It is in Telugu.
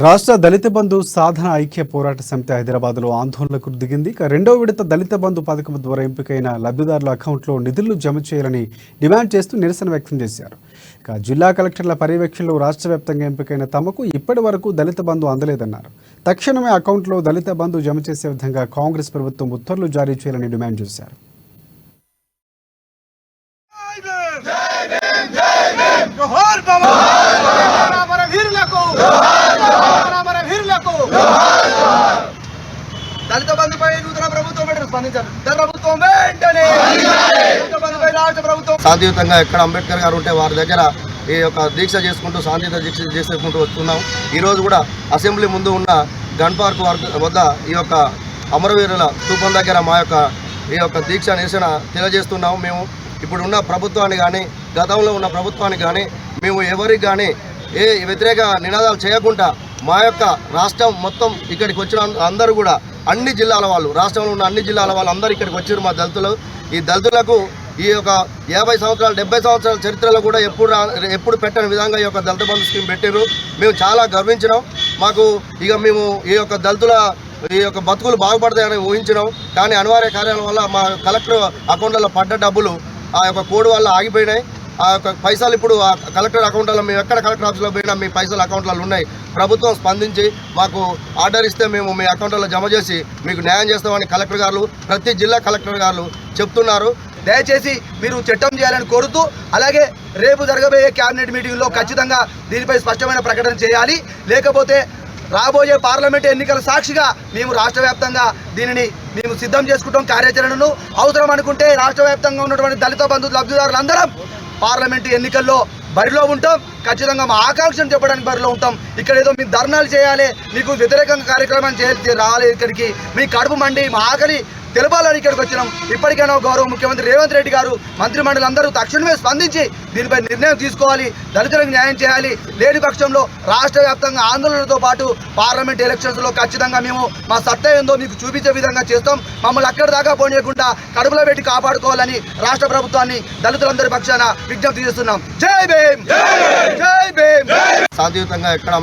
రాష్ట్ర దళిత బంధు సాధన ఐక్య పోరాట సమితి హైదరాబాద్లో ఆందోళనకు దిగింది. రెండో విడత దళిత బంధు పథకం ద్వారా ఎంపికైన లబ్ధిదారుల అకౌంట్లో నిధులు జమ చేయాలని డిమాండ్ చేస్తూ నిరసన వ్యక్తం చేశారు. జిల్లా కలెక్టర్ల పర్యవేక్షణలో రాష్ట్ర వ్యాప్తంగా ఎంపికైన తమకు ఇప్పటి వరకు దళిత బంధు అందలేదన్నారు. తక్షణమే అకౌంట్లో దళిత బంధు జమ చేసే విధంగా కాంగ్రెస్ ప్రభుత్వం ఉత్తర్వులు జారీ చేయాలని డిమాండ్ చేశారు. దళిత బంధుపై నూతన ప్రభుత్వం స్పందించారు. ప్రభుత్వం వెంటనే శాంతియుతంగా ఎక్కడ అంబేద్కర్ గారు ఉంటే వారి దగ్గర ఈ యొక్క దీక్ష చేసుకుంటూ శాంతియుత దీక్ష చేసుకుంటూ వస్తున్నాం. ఈరోజు కూడా అసెంబ్లీ ముందు ఉన్న గన్ పార్క్ వద్ద ఈ యొక్క అమరవీరుల స్తూపం దగ్గర మా యొక్క ఈ యొక్క దీక్ష నిరసన తెలియజేస్తున్నాం. మేము ఇప్పుడు ఉన్న ప్రభుత్వాన్ని కానీ గతంలో ఉన్న ప్రభుత్వానికి కానీ మేము ఎవరికి కానీ ఏ వ్యతిరేక నినాదాలు చేయకుండా మా యొక్క రాష్ట్రం మొత్తం ఇక్కడికి వచ్చిన అందరూ కూడా అన్ని జిల్లాల వాళ్ళు, రాష్ట్రంలో ఉన్న అన్ని జిల్లాల వాళ్ళు అందరూ ఇక్కడికి వచ్చారు. మా దళితులు, ఈ దళితులకు ఈ యొక్క 50 సంవత్సరాలు 70 సంవత్సరాల చరిత్రలో కూడా ఎప్పుడు పెట్టని విధంగా ఈ యొక్క దళిత బంధు స్కీమ్ పెట్టారు. మేము చాలా గర్వించినాం. మాకు ఇక మేము ఈ యొక్క దళితుల ఈ యొక్క బతుకులు బాగుపడతాయని ఊహించినాం. కానీ అనివార్య కార్యాల వల్ల మా కలెక్టర్ అకౌంట్లలో పడ్డ డబ్బులు ఆ యొక్క కోడ్ వల్ల ఆగిపోయినాయి. ఆ యొక్క పైసలు ఇప్పుడు ఆ కలెక్టర్ అకౌంట్లలో మేము ఎక్కడ కలెక్టర్ ఆఫీస్లో పోయినా మీ పైసలు అకౌంట్లలో ఉన్నాయి. ప్రభుత్వం స్పందించి మాకు ఆర్డర్ ఇస్తే మేము మీ అకౌంట్లలో జమ చేసి మీకు న్యాయం చేస్తామని కలెక్టర్ గారు, ప్రతి జిల్లా కలెక్టర్ గారు చెప్తున్నారు. దయచేసి మీరు చట్టం చేయాలని కోరుతూ, అలాగే రేపు జరగబోయే క్యాబినెట్ మీటింగ్లో ఖచ్చితంగా దీనిపై స్పష్టమైన ప్రకటన చేయాలి. లేకపోతే రాబోయే పార్లమెంట్ ఎన్నికల సాక్షిగా మేము రాష్ట్ర వ్యాప్తంగా దీనిని మేము సిద్ధం చేసుకుంటాం. కార్యాచరణను అవసరం అనుకుంటే రాష్ట్ర వ్యాప్తంగా ఉన్నటువంటి దళిత బంధు లబ్ధిదారులందరం పార్లమెంటు ఎన్నికల్లో బరిలో ఉంటాం. ఖచ్చితంగా మా ఆకాంక్షను చెప్పడానికి బరిలో ఉంటాం. ఇక్కడ ఏదో మీరు ధర్నాలు చేయాలి, మీకు వ్యతిరేకంగా కార్యక్రమాన్ని చేయాలి, రావాలి ఇక్కడికి మీ కడుపు మండి మా ఆకలి తెలపాలని ఇక్కడికి వచ్చినాం. ఇప్పటికైనా గౌరవ ముఖ్యమంత్రి రేవంత్ రెడ్డి గారు, మంత్రిమండలందరూ తక్షణమే స్పందించి దీనిపై నిర్ణయం తీసుకోవాలి, దళితులకు న్యాయం చేయాలి. లేని పక్షంలో రాష్ట్ర వ్యాప్తంగా ఆందోళనలతో పాటు పార్లమెంట్ ఎలక్షన్స్లో ఖచ్చితంగా మేము మా సత్తా ఏందో మీకు చూపించే విధంగా చేస్తాం. మమ్మల్ని అక్కడి దాకా పోనీయకుండా కడుపులో పెట్టి కాపాడుకోవాలని రాష్ట్ర ప్రభుత్వాన్ని దళితులందరి పక్షాన విజ్ఞప్తి చేస్తున్నాం. జై భీమ్, జై భీమ్. శాంతియుతంగా ఎక్కడ